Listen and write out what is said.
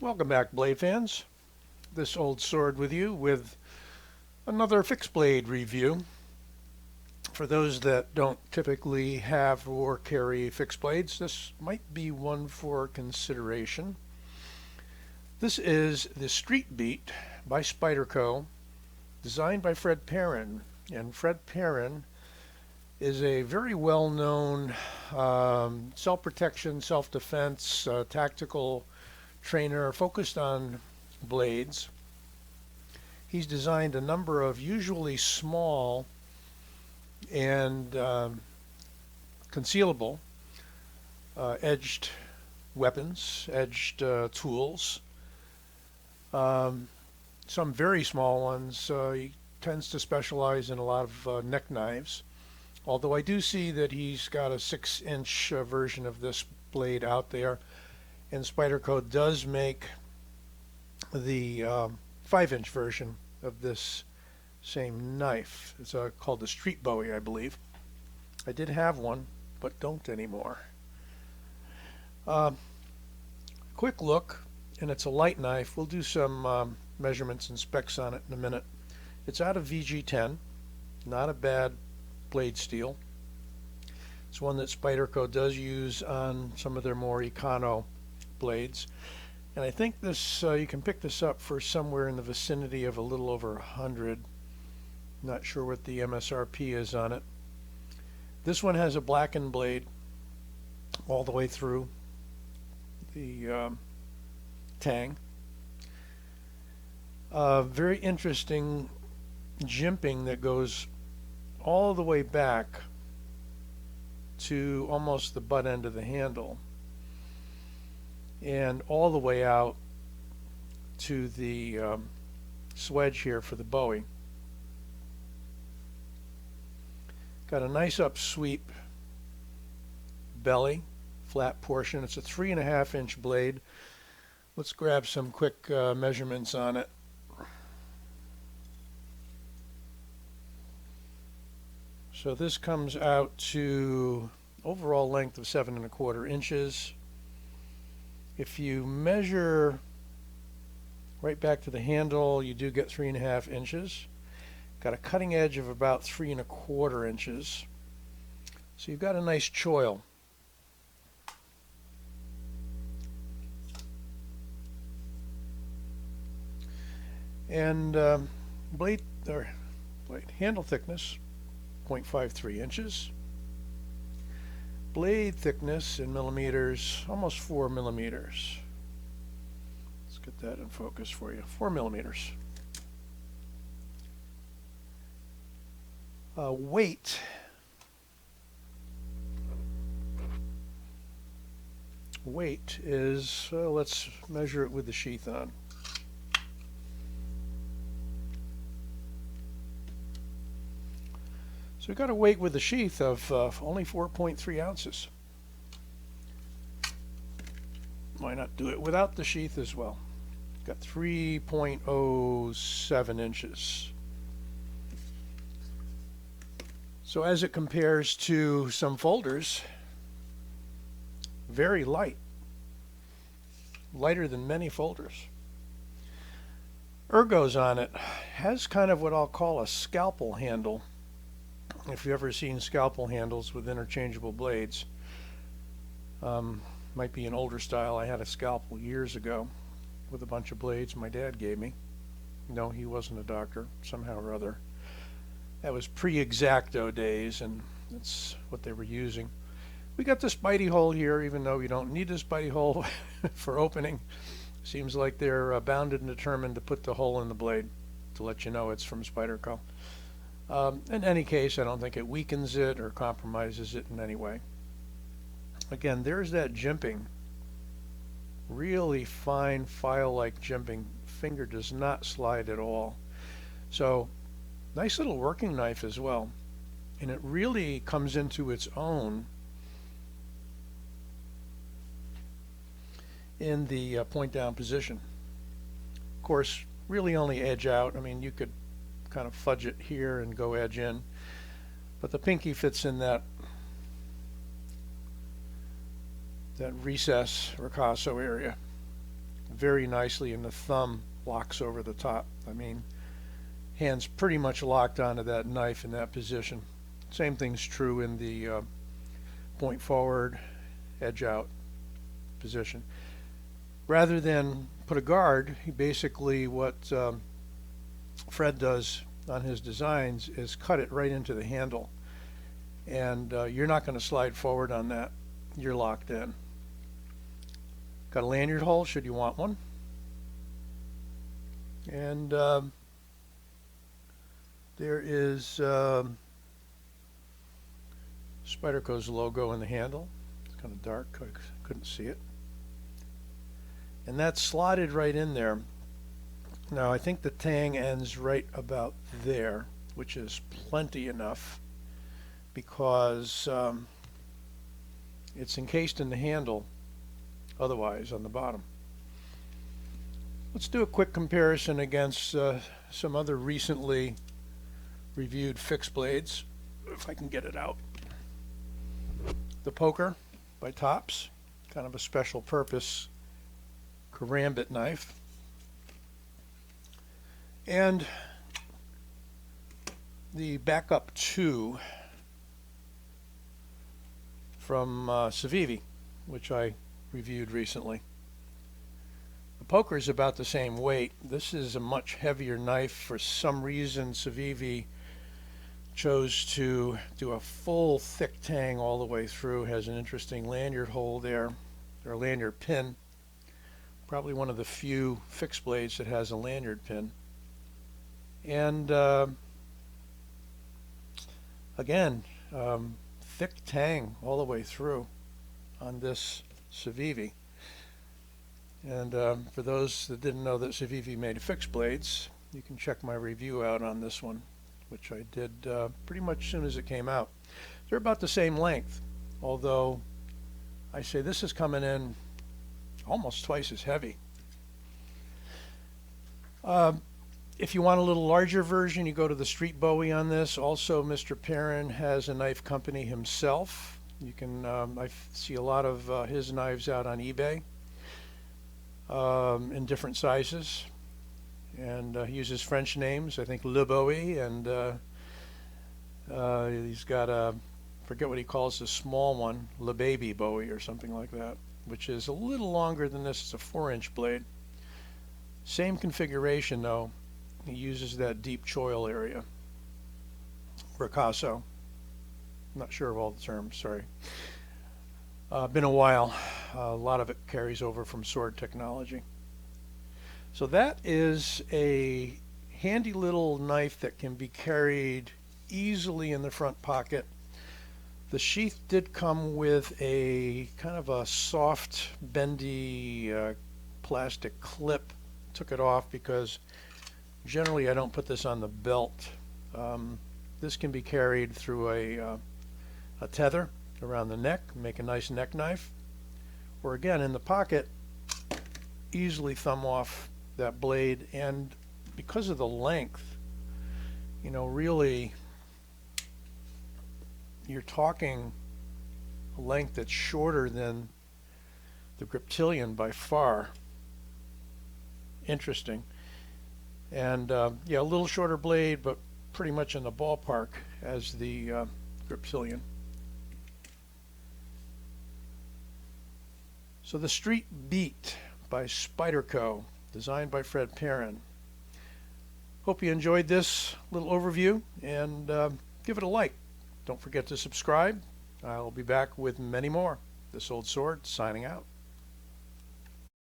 Welcome back, blade fans. This old sword with you with another fixed blade review. For those that don't typically have or carry fixed blades, this might be one for consideration. This is the Street Beat by Spyderco, designed by Fred Perrin. And Fred Perrin is a very well-known self-protection, self-defense, tactical trainer focused on blades. He's designed a number of usually small and concealable edged weapons, edged tools. Some very small ones. He tends to specialize in a lot of neck knives. Although I do see that he's got a 6-inch version of this blade out there. And Spyderco does make the 5-inch version of this same knife. It's called the Street Bowie, I believe. I did have one, but don't anymore. Quick look, and it's a light knife. We'll do some measurements and specs on it in a minute. It's out of VG10, not a bad blade steel. It's one that Spyderco does use on some of their more econo blades, and I think this you can pick this up for somewhere in the vicinity of a little over 100. Not sure what the MSRP is on it. This one has a blackened blade all the way through the tang. Very interesting jimping that goes all the way back to almost the butt end of the handle and all the way out to the swedge here for the Bowie. Got a nice upsweep belly, flat portion. It's a 3.5-inch blade. Let's grab some quick measurements on it. So this comes out to overall length of 7.25 inches. If you measure right back to the handle, you do get 3.5 inches. Got a cutting edge of about 3.25 inches. So you've got a nice choil. And blade handle thickness 0.53 inches. Blade thickness in millimeters, almost 4 millimeters. Let's get that in focus for you. 4 millimeters. Weight. Weight is, let's measure it with the sheath on. So we've got a weight with the sheath of only 4.3 ounces. Why not do it without the sheath as well? Got 3.07 inches. So as it compares to some folders, very light. Lighter than many folders. Ergos on it has kind of what I'll call a scalpel handle. If you've ever seen scalpel handles with interchangeable blades, might be an older style. I had a scalpel years ago with a bunch of blades my dad gave me. No, he wasn't a doctor, somehow or other. That was pre-X-Acto days, and that's what they were using. We got the Spidey hole here, even though you don't need a Spidey hole for opening. Seems like they're bound and determined to put the hole in the blade to let you know it's from Spyderco. In any case, I don't think it weakens it or compromises it in any way. Again, there's that jimping. Really fine file-like jimping. Finger does not slide at all. So, nice little working knife as well. And it really comes into its own in the point down position. Of course, really only edge out. I mean, you could kind of fudge it here and go edge in, but the pinky fits in that recess ricasso area very nicely, and the thumb locks over the top. I mean, hands pretty much locked onto that knife in that position. Same thing's true in the point forward, edge out position. Rather than put a guard, he basically, what Fred does on his designs is cut it right into the handle. And you're not going to slide forward on that. You're locked in. Got a lanyard hole should you want one. And there is Spyderco's logo in the handle. It's kind of dark, I couldn't see it. And that's slotted right in there. Now I think the tang ends right about there, which is plenty enough because it's encased in the handle otherwise on the bottom. Let's do a quick comparison against some other recently reviewed fixed blades, if I can get it out. The Poker by Tops, kind of a special purpose karambit knife. And the Backup 2 from Civivi, which I reviewed recently. The Poker is about the same weight. This is a much heavier knife. For some reason, Civivi chose to do a full thick tang all the way through. Has an interesting lanyard hole there, or lanyard pin. Probably one of the few fixed blades that has a lanyard pin. And again, thick tang all the way through on this Civivi. And for those that didn't know that Civivi made fixed blades, you can check my review out on this one, which I did pretty much as soon as it came out. They're about the same length, although I say this is coming in almost twice as heavy. If you want a little larger version, you go to the Street Bowie on this. Also, Mr. Perrin has a knife company himself. You can, I see a lot of his knives out on eBay in different sizes. And he uses French names, I think Le Bowie, and he's got a, forget what he calls the small one, Le Baby Bowie or something like that, which is a little longer than this. It's a 4-inch blade. Same configuration though. He uses that deep choil area. Ricasso. Not sure of all the terms, sorry. Been a while. A lot of it carries over from sword technology. So that is a handy little knife that can be carried easily in the front pocket. The sheath did come with a kind of a soft, bendy plastic clip. Took it off because generally I don't put this on the belt. This can be carried through a tether around the neck, make a nice neck knife, or again in the pocket, easily thumb off that blade. And because of the length, you know, really you're talking a length that's shorter than the Griptilian by far. Interesting. And yeah, a little shorter blade, but pretty much in the ballpark as the Griptilian. So the Street Beat by Spyderco, designed by Fred Perrin. Hope you enjoyed this little overview, and give it a like. Don't forget to subscribe. I'll be back with many more. This Old Sword signing out.